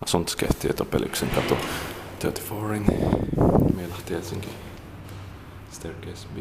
Asuntokehtiö Topeliuksenkatu 34 in Meilahti, Helsinki. Staircase B.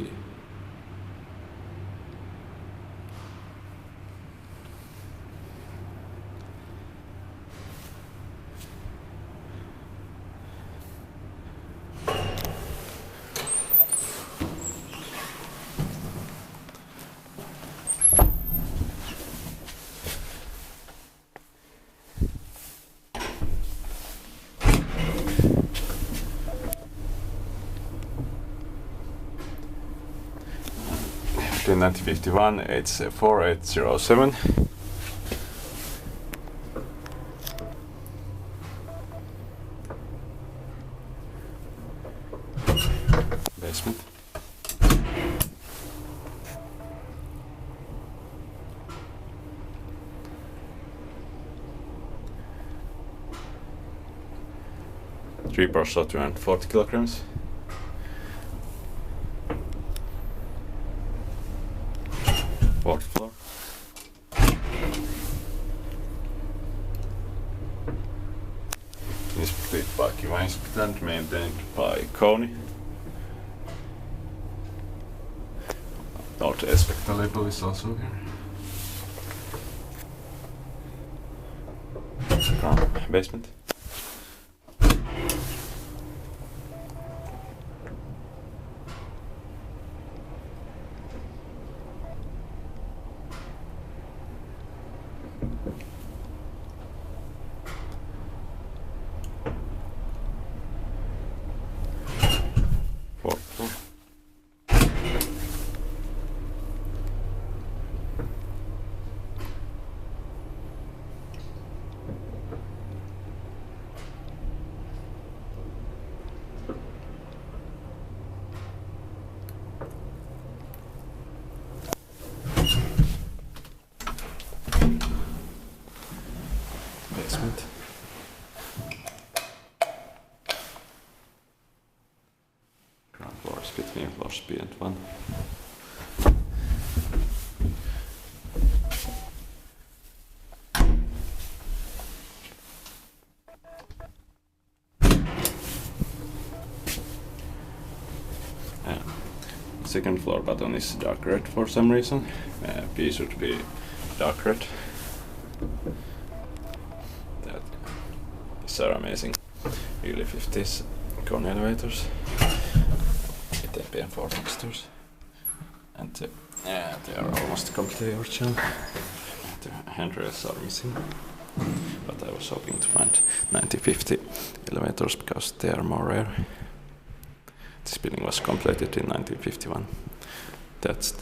In 1951, it's 4807. Basement. Three bar shot around 40 kilograms. Fourth floor. Is split by Finland, maintained by Kone. Old aspect label is also here. Basement. Fourth floor. Basement. Ground floors between floors B and 1. Second floor button is dark red for some reason. B should be dark red. These are amazing. Really 50s Kone elevators. With APM 4 textures. And they are almost completely original. The handrails are missing. But I was hoping to find 1950 elevators because they are more rare. This building was completed in 1951. That's